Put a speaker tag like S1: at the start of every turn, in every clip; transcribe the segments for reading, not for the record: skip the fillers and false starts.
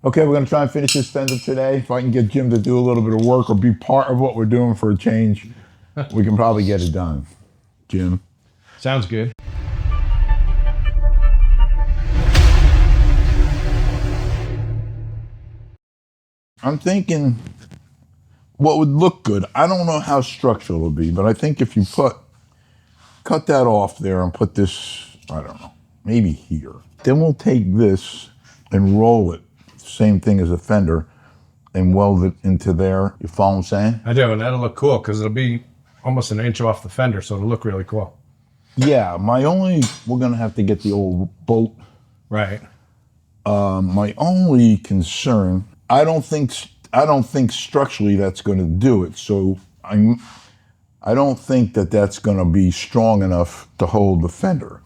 S1: Okay, we're gonna try and finish this fender today. If I can get Jim to do a little bit of work or be part of what we're doing for a change, we can probably get it done. Jim?
S2: Sounds good.
S1: I'm thinking what would look good. I don't know how structural it'll be, but I think if you cut that off there and put this, I don't know, maybe here. Then we'll take this and roll it, same thing as a fender, and weld it into there. You follow what I'm saying?
S2: I do, and that'll look cool because it'll be almost an inch off the fender, so it'll look really cool.
S1: Yeah, we're gonna have to get the old bolt.
S2: Right.
S1: My only concern, I don't think structurally that's going to do it. So I don't think that's going to be strong enough to hold the fender.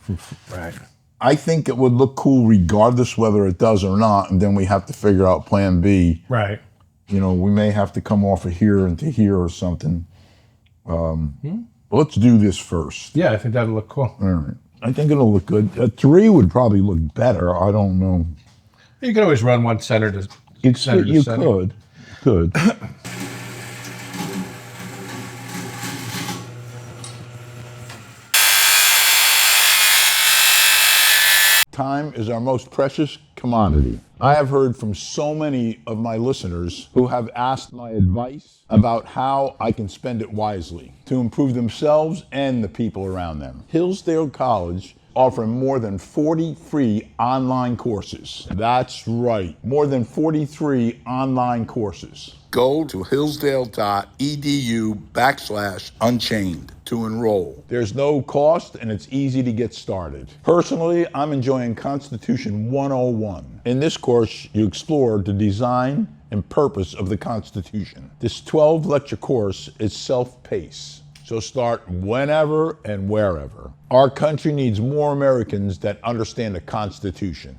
S2: Right.
S1: I think it would look cool regardless whether it does or not, and then we have to figure out plan B.
S2: Right.
S1: You know, we may have to come off of here into here or something. Let's do this first.
S2: Yeah, I think that'll look cool.
S1: All right. I think it'll look good. A 3 would probably look better. I don't know.
S2: You can always run one center to center.
S1: You could. Time is our most precious commodity. I have heard from so many of my listeners who have asked my advice about how I can spend it wisely to improve themselves and the people around them. Hillsdale College offering more than 40 free online courses. That's right, more than 43 online courses. Go to hillsdale.edu/unchained to enroll. There's no cost and it's easy to get started. Personally, I'm enjoying Constitution 101. In this course, you explore the design and purpose of the Constitution. This 12-lecture course is self-paced. So start whenever and wherever. Our country needs more Americans that understand the Constitution.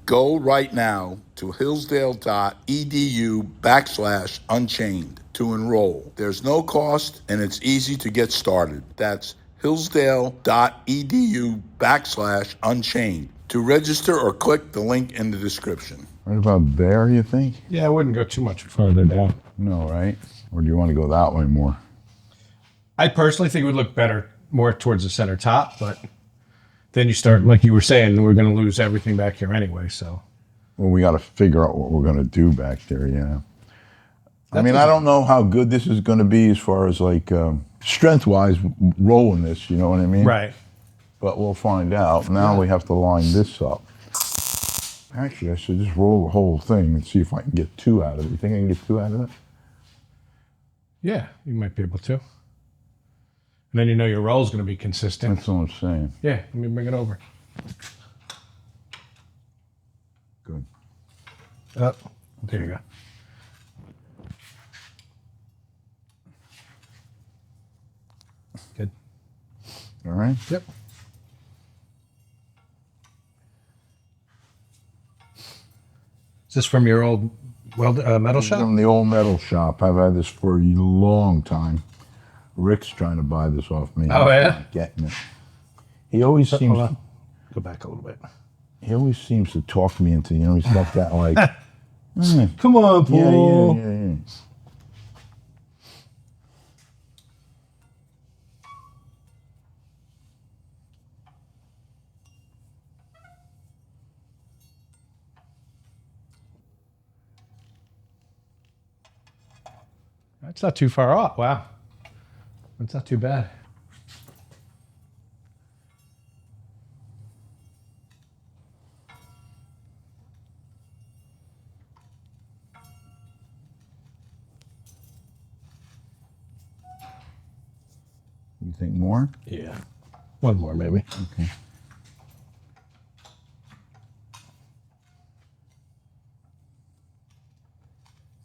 S1: Go right now to hillsdale.edu/unchained to enroll. There's no cost and it's easy to get started. That's hillsdale.edu/unchained to register or click the link in the description. Right about there, you think?
S2: Yeah, I wouldn't go too much farther down.
S1: No, right? Or do you want to go that way more?
S2: I personally think it would look better more towards the center top, but then you start, like you were saying, we're going to lose everything back here anyway, so.
S1: Well, we got to figure out what we're going to do back there, yeah. I mean, I don't know how good this is going to be as far as like strength-wise rolling this, you know what I mean?
S2: Right.
S1: But we'll find out. Now we have to line this up. Actually, I should just roll the whole thing and see if I can get 2 out of it. You think I can get 2 out of it?
S2: Yeah, you might be able to. And then you know your roll's going to be consistent.
S1: That's what I'm saying.
S2: Yeah, let me bring it over.
S1: Good.
S2: Oh, there you go. Good.
S1: All right?
S2: Yep. Is this from your old metal shop?
S1: From the old metal shop. I've had this for a long time. Rick's trying to buy this off me.
S2: Oh, yeah?
S1: I'm not getting it. He always seems...
S2: Hold on. Go back a little bit.
S1: He always seems to talk me into, he's like that, like...
S2: Come on, Paul.
S1: Yeah.
S2: That's not too far off. Wow. That's not too bad.
S1: You think more?
S2: Yeah. One more, maybe.
S1: Okay.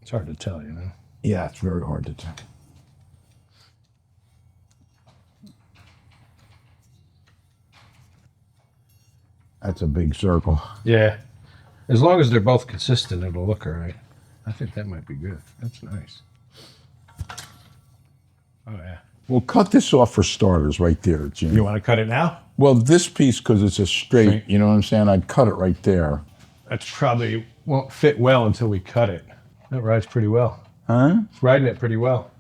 S2: It's hard to tell, you know?
S1: Yeah, it's very hard to tell. That's a big circle.
S2: Yeah. As long as they're both consistent, it'll look all right. I think that might be good. That's nice. Oh, yeah.
S1: We'll cut this off for starters right there, Jim.
S2: You want to cut it now?
S1: Well, this piece, because it's a straight, you know what I'm saying? I'd cut it right there.
S2: That's probably won't fit well until we cut it. That rides pretty well.
S1: Huh?
S2: It's riding it pretty well.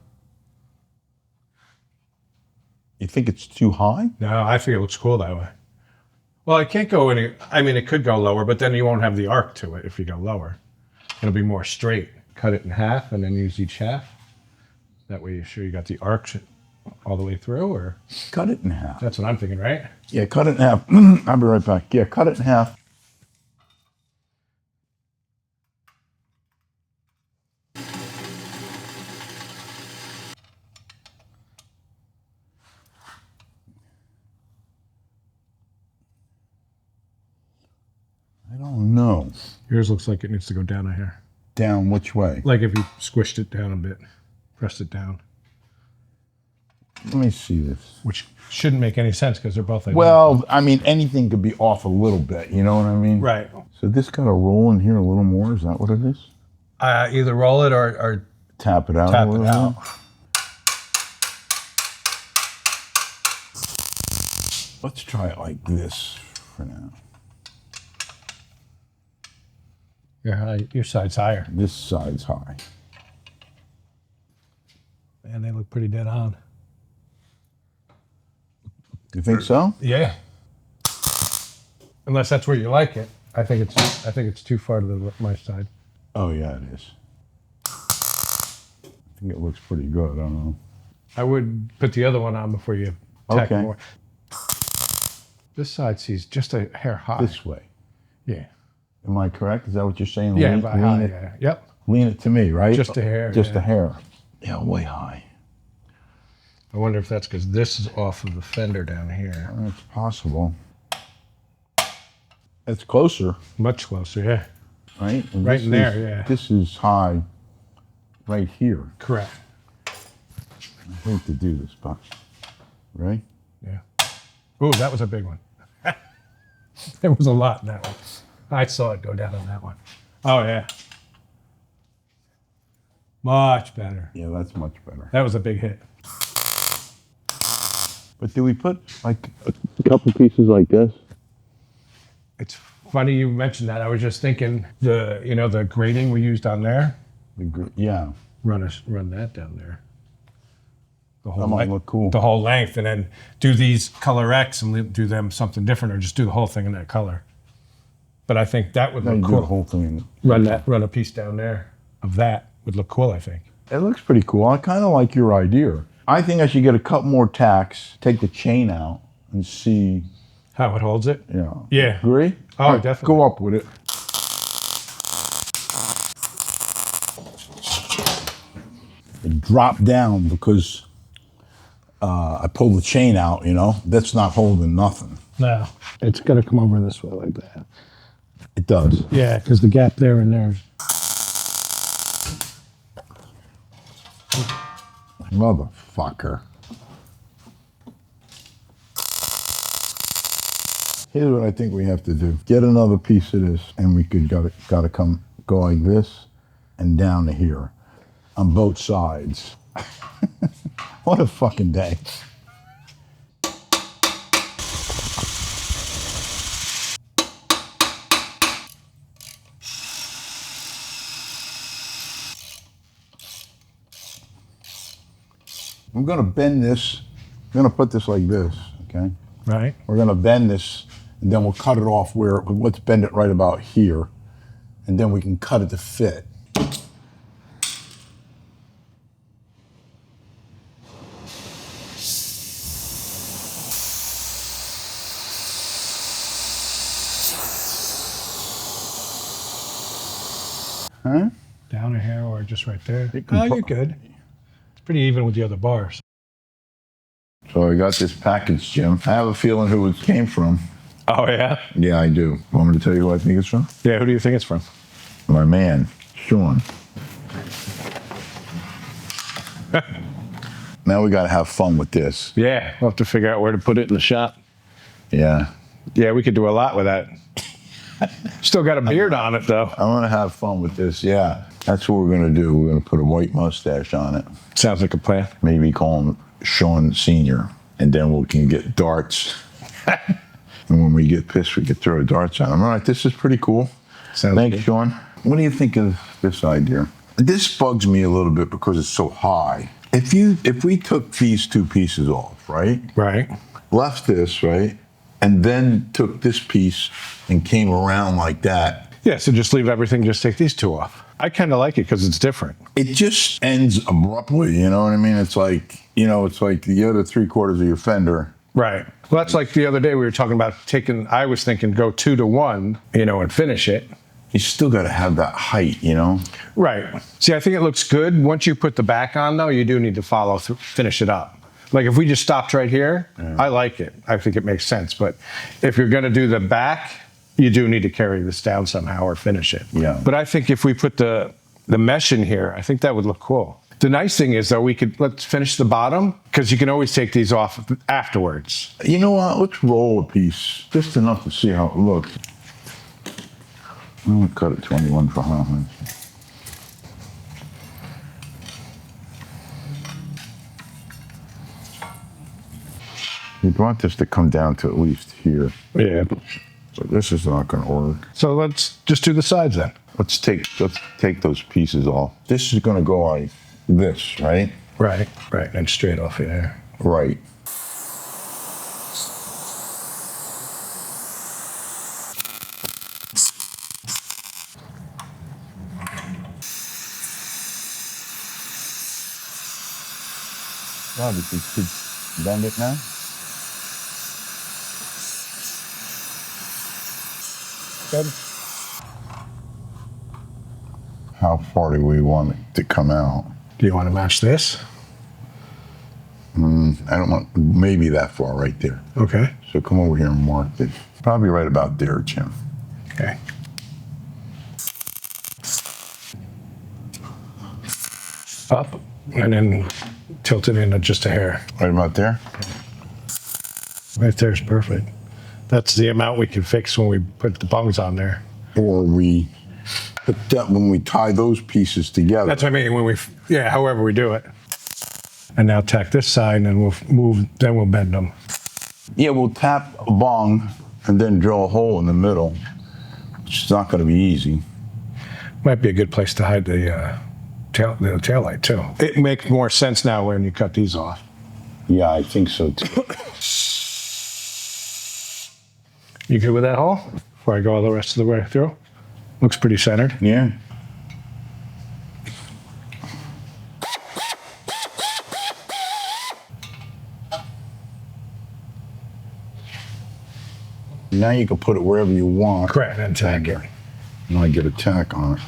S1: You think it's too high?
S2: No, I think it looks cool that way. Well, it can't go any, I mean, it could go lower, but then you won't have the arc to it if you go lower. It'll be more straight. Cut it in half and then use each half. That way you're sure you got the arc all the way through, or?
S1: Cut it in half.
S2: That's what I'm thinking, right?
S1: Yeah, cut it in half. I'll be right back. Yeah, cut it in half. I don't know.
S2: Yours looks like it needs to go down a hair.
S1: Down which way?
S2: Like if you squished it down a bit, pressed it down.
S1: Let me see this.
S2: Which shouldn't make any sense because they're both like
S1: Well, I mean, anything could be off a little bit. You know what I mean?
S2: right.
S1: So this got to roll in here a little more. Is that what it is?
S2: Either roll it or
S1: Tap it out.
S2: tap
S1: a little
S2: it out.
S1: more. Let's try it like this for now.
S2: Your side's higher.
S1: This side's high.
S2: And they look pretty dead on.
S1: You think so?
S2: Yeah. Unless that's where you like it. I think it's too far to my side.
S1: Oh yeah, it is. I think it looks pretty good. I don't know.
S2: I would put the other one on before you tack
S1: Okay.
S2: more. This side sees just a hair high.
S1: This way.
S2: Yeah.
S1: Am I correct? Is that what you're saying?
S2: Yeah,
S1: lean,
S2: by
S1: lean
S2: high,
S1: it,
S2: yeah. Yep.
S1: lean it to me, right?
S2: Just a hair.
S1: Just
S2: yeah.
S1: a hair. Yeah, way high.
S2: I wonder if that's because this is off of the fender down here.
S1: It's possible. It's closer,
S2: Much closer, yeah.
S1: right? And
S2: Right
S1: this
S2: in there,
S1: is-
S2: yeah.
S1: This is high right here.
S2: Correct.
S1: I hate to do this, but right?
S2: Yeah. Ooh, that was a big one. There was a lot in that one. I saw it go down on that one. Oh, yeah. Much better.
S1: Yeah, that's much better.
S2: That was a big hit.
S1: But do we put like a couple pieces like this?
S2: It's funny you mentioned that. I was just thinking the grating we used on there.
S1: Yeah,
S2: Run that down there. The whole
S1: that might look cool.
S2: The whole length, and then do these color X and do them something different, or just do the whole thing in that color. But I think that would
S1: No, you
S2: look
S1: do the
S2: cool.
S1: whole thing.
S2: Run a piece down there of that would look cool. I think.
S1: It looks pretty cool. I kind of like your idea. I think I should get a couple more tacks, take the chain out, and see.
S2: How it holds it.
S1: You know.
S2: Yeah.
S1: Agree?
S2: Oh,
S1: All right,
S2: definitely.
S1: Go up with it. It dropped down because I pulled the chain out. You know, that's not holding nothing.
S2: No, it's got to come over this way like that.
S1: It does.
S2: Yeah, because the gap there and there.
S1: Motherfucker. Here's what I think we have to do. Get another piece of this, and we could gotta go like this and down to here on both sides. What a fucking day. I'm gonna bend this. I'm gonna put this like this, okay?
S2: Right.
S1: We're gonna bend this, and then we'll cut it off where, let's bend it right about here, and then we can cut it to fit. Huh?
S2: Down a hair or just right there.
S1: It can
S2: Oh,
S1: pro-
S2: you're good. It's pretty even with the other bars.
S1: So I got this package, Jim. I have a feeling who it came from.
S2: Oh, yeah?
S1: Yeah, I do. Want me to tell you who I think it's from?
S2: Yeah, who do you think it's from?
S1: My man, Sean. Now we gotta have fun with this.
S2: Yeah, we'll have to figure out where to put it in the shop.
S1: Yeah.
S2: Yeah, we could do a lot with that. Still got a beard on it, though.
S1: I'm gonna have fun with this, yeah. That's what we're gonna do. We're gonna put a white mustache on it.
S2: Sounds like a plan.
S1: Maybe call him Sean Sr. And then we can get darts. And when we get pissed, we can throw darts at him. All right, this is pretty cool.
S2: Sounds
S1: Thanks,
S2: good.
S1: Sean. What do you think of this idea? This bugs me a little bit because it's so high. If we took these two pieces off, right?
S2: Right.
S1: Left this, right? And then took this piece and came around like that.
S2: Yeah, so just leave everything, just take these two off. I kind of like it because it's different.
S1: It just ends abruptly, you know what I mean? It's like, it's like the other 3/4 of your fender.
S2: Right. Well, that's like the other day we were talking about I was thinking go 2 to 1, and finish it.
S1: You still got to have that height,
S2: Right. See, I think it looks good. Once you put the back on, though, you do need to follow through, finish it up. Like if we just stopped right here, I like it. I think it makes sense. But if you're going to do the back, you do need to carry this down somehow or finish it.
S1: Yeah.
S2: But I think if we put the mesh in here, I think that would look cool. The nice thing is, though, let's finish the bottom because you can always take these off afterwards.
S1: You know what? Let's roll a piece just enough to see how it looks. I'm going to cut it 21 for half. You want this to come down to at least here.
S2: Yeah.
S1: So this is not going to work.
S2: So let's just do the sides then.
S1: Let's take those pieces off. This is going to go like this, right?
S2: Right. And straight off here.
S1: Right. Wow, did you bend it now?
S2: Good.
S1: How far do we want it to come out?
S2: Do you want to match this?
S1: I don't want, maybe that far right there.
S2: Okay.
S1: So come over here and mark it. Probably right about there, Jim.
S2: Okay. Up and then tilt it in just a hair.
S1: Right about there?
S2: Right there's perfect. That's the amount we can fix when we put the bungs on there.
S1: Or we put that when we tie those pieces together.
S2: That's what I mean, however we do it. And now tack this side and we'll bend them.
S1: Yeah, we'll tap a bong and then drill a hole in the middle, which is not going to be easy.
S2: Might be a good place to hide the tail light too. It makes more sense now when you cut these off.
S1: Yeah, I think so too.
S2: You good with that hole? Before I go all the rest of the way through? Looks pretty centered.
S1: Yeah. Now you can put it wherever you want.
S2: Correct, and tack it.
S1: And I get a tack on it.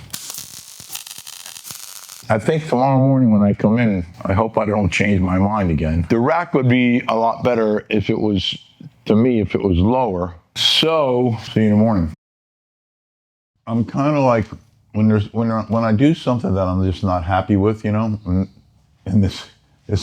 S1: I think tomorrow morning when I come in, I hope I don't change my mind again. The rack would be a lot better if it was lower. So, see you in the morning. I'm kind of like, when I do something that I'm just not happy with, and this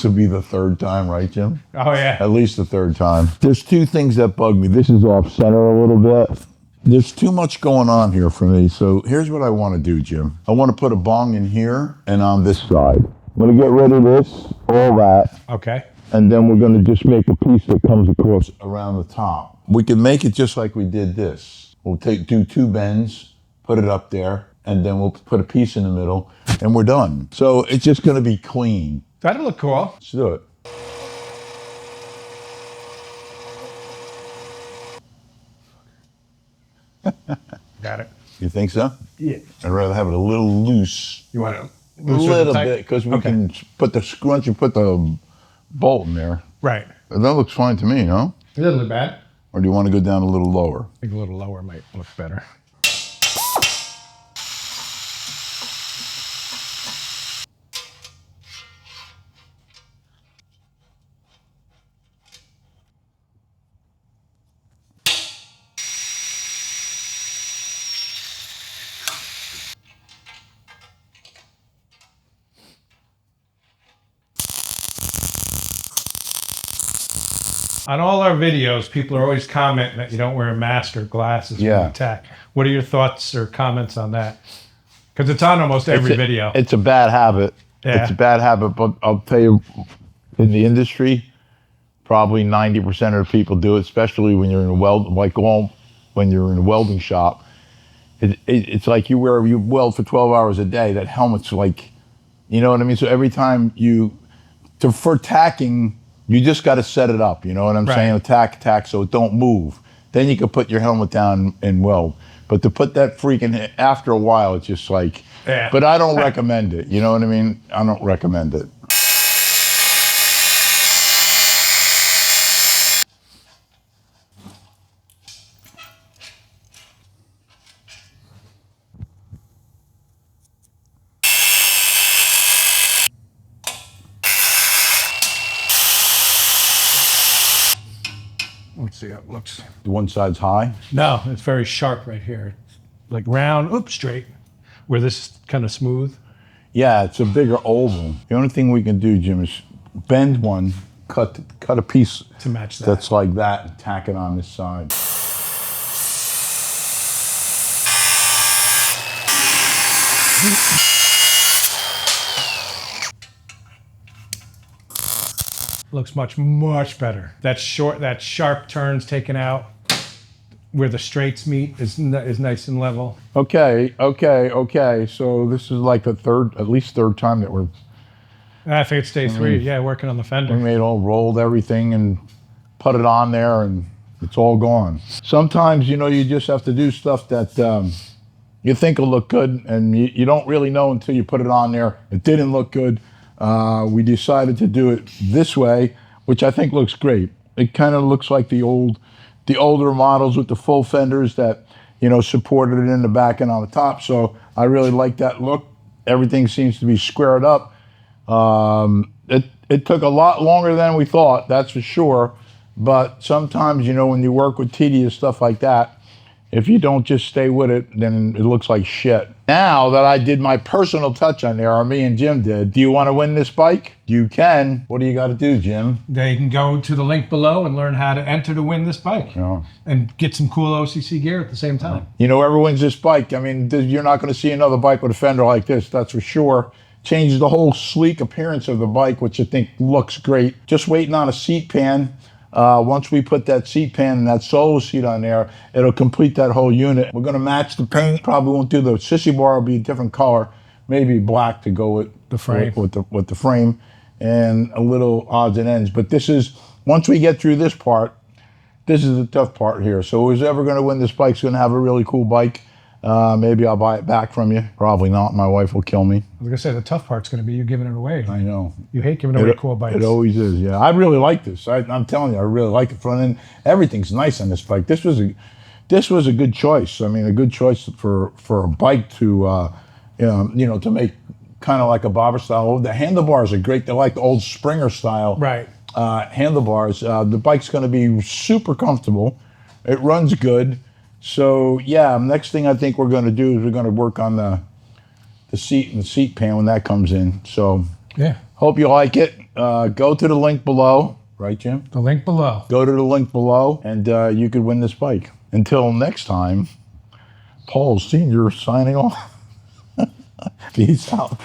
S1: will be the third time, right, Jim?
S2: Oh, yeah.
S1: At least the third time. There's two things that bug me. This is off center a little bit. There's too much going on here for me. So here's what I want to do, Jim. I want to put a bong in here and on this side. I'm going to get rid of this, all that.
S2: Okay.
S1: And then we're going to just make a piece that comes across around the top. We can make it just like we did this. We'll do 2 bends, put it up there, and then we'll put a piece in the middle, and we're done. So it's just going to be clean.
S2: That'll look cool.
S1: Let's do it.
S2: Got it.
S1: You think so?
S2: Yeah.
S1: I'd rather have it a little loose.
S2: You want to
S1: A little bit, because we can put the once you put the bolt in there.
S2: Right.
S1: That looks fine to me, no?
S2: It doesn't look bad.
S1: Or do you want to go down a little lower?
S2: I think a little lower might look better. On all our videos, people are always commenting that you don't wear a mask or glasses when you tack. What are your thoughts or comments on that? Because it's on almost every video.
S1: It's a bad habit.
S2: Yeah.
S1: It's a bad habit, but I'll tell you, in the industry, probably 90% of the people do it, especially when you're in a when you're in a welding shop. It's like you weld for 12 hours a day. That helmet's like, you know what I mean? So every time for tacking, you just got to set it up. You know what I'm saying? Tack, so it don't move. Then you can put your helmet down and weld. But to put that freaking, after a while, it's just like,
S2: yeah.
S1: But I don't recommend it. You know what I mean? I don't recommend it.
S2: Let's see how it looks.
S1: The one side's high.
S2: No, it's very sharp right here. Like round, straight. Where this is kind of smooth.
S1: Yeah, it's a bigger oval. The only thing we can do, Jim, is bend one, cut a piece
S2: to match that.
S1: That's like that, and tack it on this side.
S2: Looks much better. That sharp turns taken out. Where the straights meet is nice and level.
S1: Okay. So this is like at least third time that we're.
S2: I think it's day 3. Yeah, working on the fender.
S1: We made all rolled everything and put it on there, and it's all gone. Sometimes you just have to do stuff that you think will look good, and you don't really know until you put it on there. It didn't look good. We decided to do it this way, which I think looks great. It kind of looks like the older models with the full fenders that supported it in the back and on the top. So I really like that look. Everything seems to be squared up. It took a lot longer than we thought, that's for sure. But sometimes when you work with tedious stuff like that, if you don't just stay with it, then it looks like shit. Now that I did my personal touch on there, or me and Jim did, do you want to win this bike? You can. What do you got to do, Jim?
S2: They can go to the link below and learn how to enter to win this bike.
S1: Yeah.
S2: And get some cool OCC gear at the same time.
S1: Whoever wins this bike, I mean, you're not going to see another bike with a fender like this, that's for sure. Changes the whole sleek appearance of the bike, which I think looks great. Just waiting on a seat pan. Once we put that seat pan and that solo seat on there, it'll complete that whole unit. We're going to match the paint. Probably won't do the sissy bar. Will be a different color, maybe black to go with
S2: the frame.
S1: With the frame, and a little odds and ends. But once we get through this part, this is the tough part here. So who's ever going to win this bike's going to have a really cool bike. Maybe I'll buy it back from you. Probably not. My wife will kill me.
S2: I was gonna say the tough part's gonna be you giving it away.
S1: I know.
S2: You hate giving away cool bikes.
S1: It always is. Yeah, I really like this. I'm telling you, I really like the front end. Everything's nice on this bike. This was a good choice. I mean, a good choice for a bike to to make kind of like a bobber style. The handlebars are great. They're like the old Springer style.
S2: Right.
S1: Handlebars. The bike's going to be super comfortable. It runs good. So yeah, next thing I think we're going to do is we're going to work on the seat and the seat pan when that comes in. So
S2: yeah,
S1: hope you like it. Go to the link below, right, Jim?
S2: The link below.
S1: Go to the link below, and you could win this bike. Until next time, Paul Sr. signing off. Peace out.